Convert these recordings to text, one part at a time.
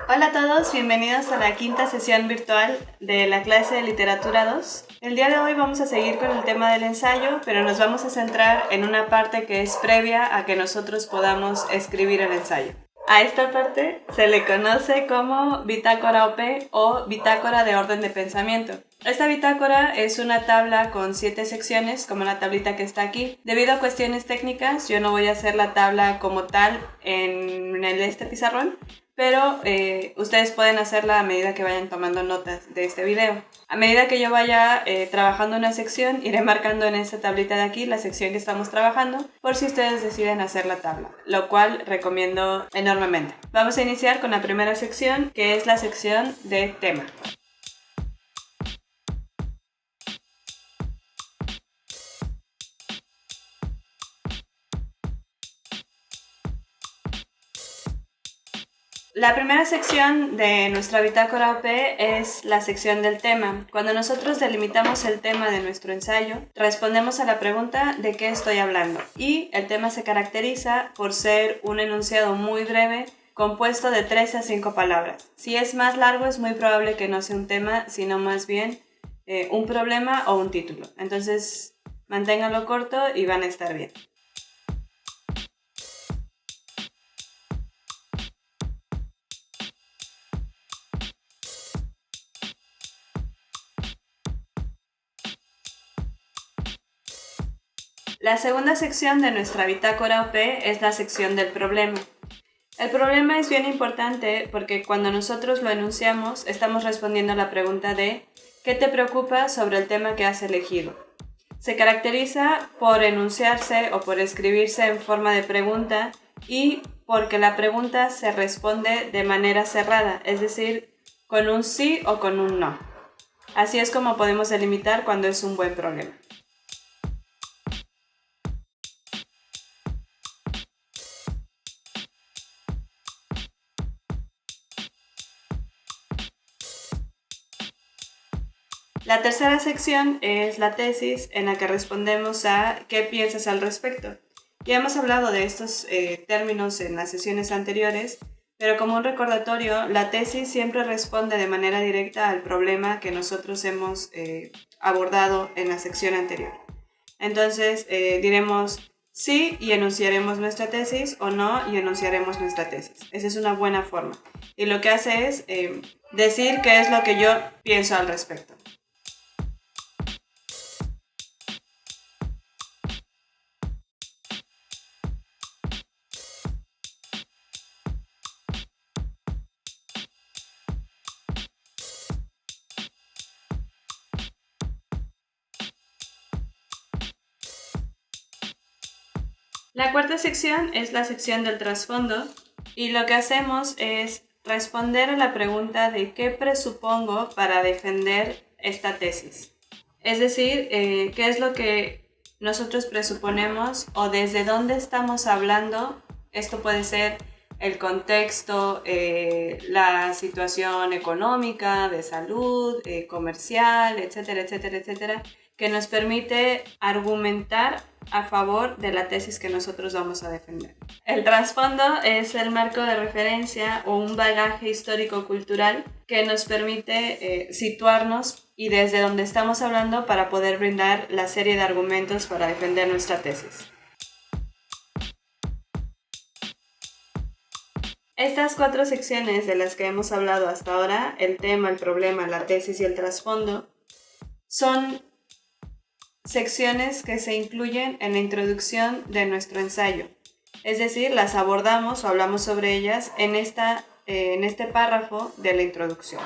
Hola a todos, bienvenidos a la quinta sesión virtual de la clase de Literatura 2. El día de hoy vamos a seguir con el tema del ensayo, pero nos vamos a centrar en una parte que es previa a que nosotros podamos escribir el ensayo. A esta parte se le conoce como bitácora OP o bitácora de orden de pensamiento. Esta bitácora es una tabla con 7 secciones, como la tablita que está aquí. Debido a cuestiones técnicas, yo no voy a hacer la tabla como tal en este pizarrón, pero ustedes pueden hacerla a medida que vayan tomando notas de este video. A medida que yo vaya trabajando una sección, iré marcando en esta tablita de aquí la sección que estamos trabajando, por si ustedes deciden hacer la tabla, lo cual recomiendo enormemente. Vamos a iniciar con la primera sección, que es la sección de tema. La primera sección de nuestra bitácora OP es la sección del tema. Cuando nosotros delimitamos el tema de nuestro ensayo, respondemos a la pregunta ¿de qué estoy hablando? Y el tema se caracteriza por ser un enunciado muy breve, compuesto de 3 a 5 palabras. Si es más largo, es muy probable que no sea un tema, sino más bien un problema o un título. Entonces, manténganlo corto y van a estar bien. La segunda sección de nuestra bitácora OP es la sección del problema. El problema es bien importante porque cuando nosotros lo enunciamos, estamos respondiendo a la pregunta de ¿qué te preocupa sobre el tema que has elegido? Se caracteriza por enunciarse o por escribirse en forma de pregunta y porque la pregunta se responde de manera cerrada, es decir, con un sí o con un no. Así es como podemos delimitar cuando es un buen problema. La tercera sección es la tesis, en la que respondemos a ¿qué piensas al respecto? Ya hemos hablado de estos términos en las sesiones anteriores, pero como un recordatorio, la tesis siempre responde de manera directa al problema que nosotros hemos abordado en la sección anterior. Entonces diremos sí y enunciaremos nuestra tesis o no y enunciaremos nuestra tesis. Esa es una buena forma. Y lo que hace es decir qué es lo que yo pienso al respecto. La cuarta sección es la sección del trasfondo y lo que hacemos es responder a la pregunta de qué presupongo para defender esta tesis. Es decir, qué es lo que nosotros presuponemos o desde dónde estamos hablando. Esto puede ser el contexto, la situación económica, de salud, comercial, etcétera, etcétera, etcétera, que nos permite argumentar a favor de la tesis que nosotros vamos a defender. El trasfondo es el marco de referencia o un bagaje histórico-cultural que nos permite situarnos y desde donde estamos hablando para poder brindar la serie de argumentos para defender nuestra tesis. Estas 4 secciones de las que hemos hablado hasta ahora, el tema, el problema, la tesis y el trasfondo, son secciones que se incluyen en la introducción de nuestro ensayo. Es decir, las abordamos o hablamos sobre ellas en este párrafo de la introducción.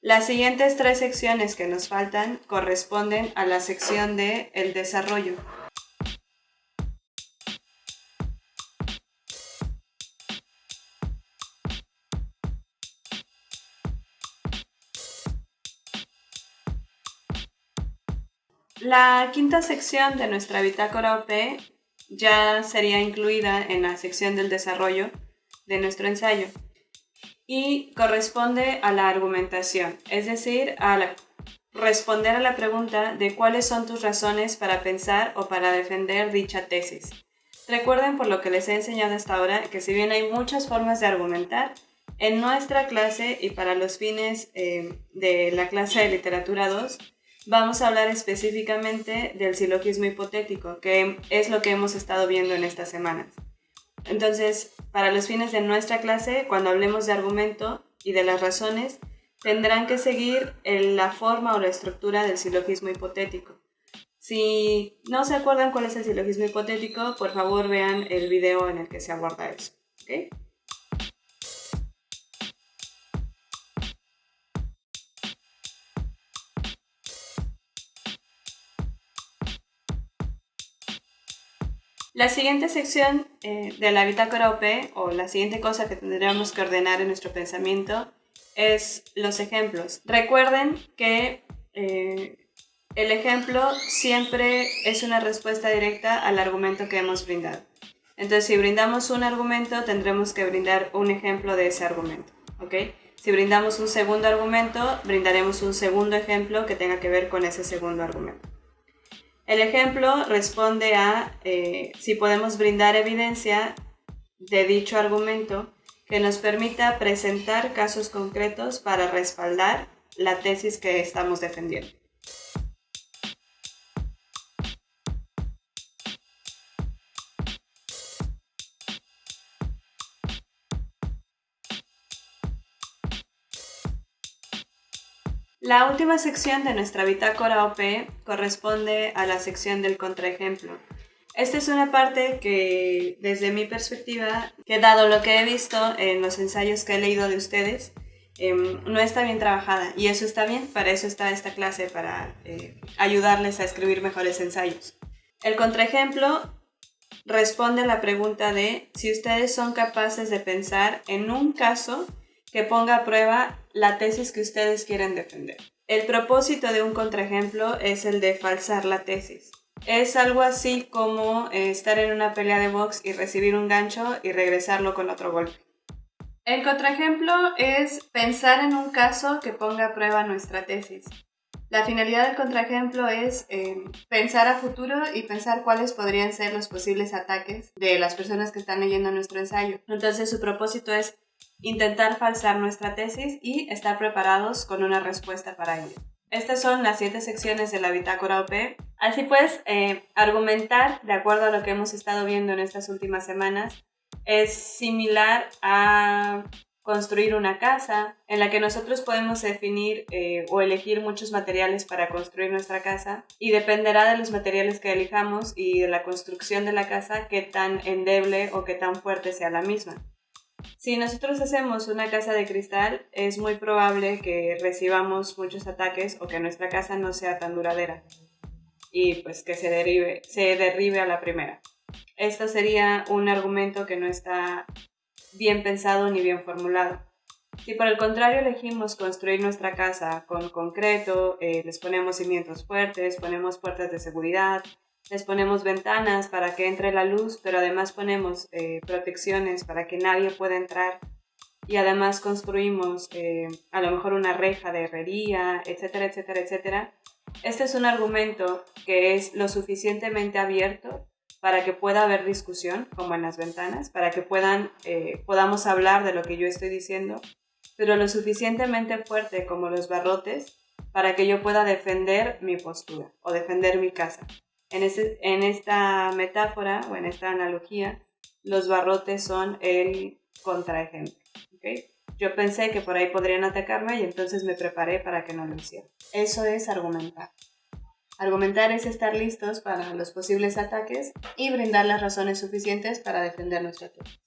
Las siguientes 3 secciones que nos faltan corresponden a la sección de el desarrollo. La quinta sección de nuestra bitácora OP ya sería incluida en la sección del desarrollo de nuestro ensayo y corresponde a la argumentación, es decir, responder a la pregunta de cuáles son tus razones para pensar o para defender dicha tesis. Recuerden, por lo que les he enseñado hasta ahora, que si bien hay muchas formas de argumentar, En nuestra clase y para los fines de la clase de Literatura 2, vamos a hablar específicamente del silogismo hipotético, que es lo que hemos estado viendo en estas semanas. Entonces, para los fines de nuestra clase, cuando hablemos de argumento y de las razones, tendrán que seguir la forma o la estructura del silogismo hipotético. Si no se acuerdan cuál es el silogismo hipotético, por favor vean el video en el que se aborda eso. ¿Okay? La siguiente sección de la bitácora OP, o la siguiente cosa que tendríamos que ordenar en nuestro pensamiento, es los ejemplos. Recuerden que el ejemplo siempre es una respuesta directa al argumento que hemos brindado. Entonces, si brindamos un argumento, tendremos que brindar un ejemplo de ese argumento, ¿ok? Si brindamos un segundo argumento, brindaremos un segundo ejemplo que tenga que ver con ese segundo argumento. El ejemplo responde a si podemos brindar evidencia de dicho argumento que nos permita presentar casos concretos para respaldar la tesis que estamos defendiendo. La última sección de nuestra bitácora OP corresponde a la sección del contraejemplo. Esta es una parte que, desde mi perspectiva, que dado lo que he visto en los ensayos que he leído de ustedes, no está bien trabajada. Y eso está bien, para eso está esta clase, para ayudarles a escribir mejores ensayos. El contraejemplo responde a la pregunta de si ustedes son capaces de pensar en un caso que ponga a prueba la tesis que ustedes quieren defender. El propósito de un contraejemplo es el de falsar la tesis. Es algo así como estar en una pelea de box y recibir un gancho y regresarlo con otro golpe. El contraejemplo es pensar en un caso que ponga a prueba nuestra tesis. La finalidad del contraejemplo es pensar a futuro y pensar cuáles podrían ser los posibles ataques de las personas que están leyendo nuestro ensayo. Entonces, su propósito es intentar falsar nuestra tesis y estar preparados con una respuesta para ello. Estas son las 7 secciones de la bitácora OP. Así pues, argumentar, de acuerdo a lo que hemos estado viendo en estas últimas semanas, es similar a construir una casa, en la que nosotros podemos definir o elegir muchos materiales para construir nuestra casa, y dependerá de los materiales que elijamos y de la construcción de la casa qué tan endeble o qué tan fuerte sea la misma. Si nosotros hacemos una casa de cristal, es muy probable que recibamos muchos ataques o que nuestra casa no sea tan duradera y pues que se derribe a la primera. Esto sería un argumento que no está bien pensado ni bien formulado. Si por el contrario elegimos construir nuestra casa con concreto, les ponemos cimientos fuertes, ponemos puertas de seguridad, les ponemos ventanas para que entre la luz, pero además ponemos protecciones para que nadie pueda entrar, y además construimos a lo mejor una reja de herrería, etcétera, etcétera, etcétera. Este es un argumento que es lo suficientemente abierto para que pueda haber discusión, como en las ventanas, para que podamos hablar de lo que yo estoy diciendo, pero lo suficientemente fuerte como los barrotes para que yo pueda defender mi postura o defender mi casa. En esta metáfora o en esta analogía, los barrotes son el contraejemplo. ¿Okay? Yo pensé que por ahí podrían atacarme y entonces me preparé para que no lo hicieran. Eso es argumentar. Argumentar es estar listos para los posibles ataques y brindar las razones suficientes para defender nuestra tesis.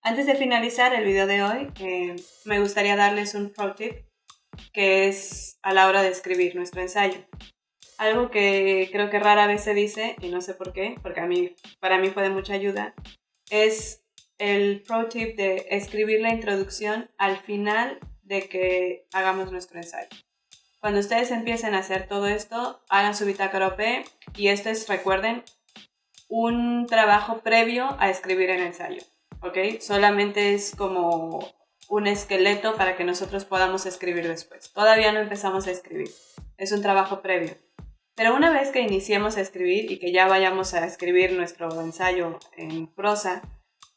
Antes de finalizar el video de hoy, me gustaría darles un pro tip, que es a la hora de escribir nuestro ensayo. Algo que creo que rara vez se dice, y no sé por qué, porque para mí fue de mucha ayuda, es el pro tip de escribir la introducción al final de que hagamos nuestro ensayo. Cuando ustedes empiecen a hacer todo esto, hagan su bitácora OP, y esto es, recuerden, un trabajo previo a escribir el ensayo, ¿ok? Solamente es como un esqueleto para que nosotros podamos escribir después. Todavía no empezamos a escribir, es un trabajo previo. Pero una vez que iniciemos a escribir y que ya vayamos a escribir nuestro ensayo en prosa,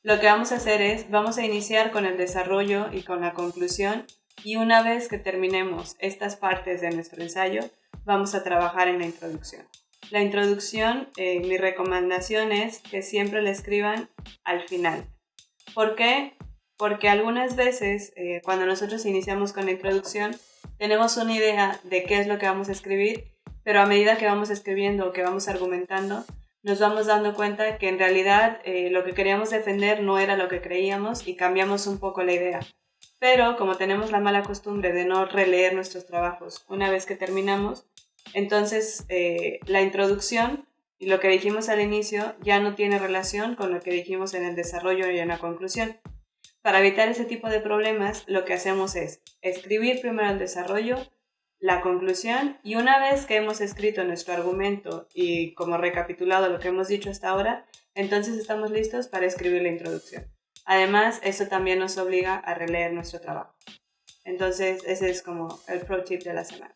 Lo que vamos a hacer es, vamos a iniciar con el desarrollo y con la conclusión, y una vez que terminemos estas partes de nuestro ensayo, vamos a trabajar en la introducción. La introducción, mi recomendación es que siempre la escriban al final. ¿Por qué? Porque algunas veces, cuando nosotros iniciamos con la introducción, tenemos una idea de qué es lo que vamos a escribir, pero a medida que vamos escribiendo o que vamos argumentando, nos vamos dando cuenta que en realidad lo que queríamos defender no era lo que creíamos y cambiamos un poco la idea. Pero como tenemos la mala costumbre de no releer nuestros trabajos una vez que terminamos, entonces la introducción y lo que dijimos al inicio ya no tiene relación con lo que dijimos en el desarrollo y en la conclusión. Para evitar ese tipo de problemas, lo que hacemos es escribir primero el desarrollo, la conclusión, y una vez que hemos escrito nuestro argumento y como recapitulado lo que hemos dicho hasta ahora, entonces estamos listos para escribir la introducción. Además, eso también nos obliga a releer nuestro trabajo. Entonces, ese es como el pro tip de la semana.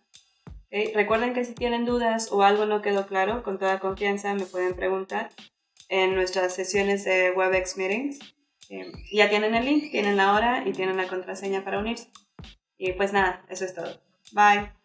¿Okay? Recuerden que si tienen dudas o algo no quedó claro, con toda confianza me pueden preguntar en nuestras sesiones de WebEx Meetings. Ya tienen el link, tienen la hora y tienen la contraseña para unirse. Y pues nada, eso es todo. Bye.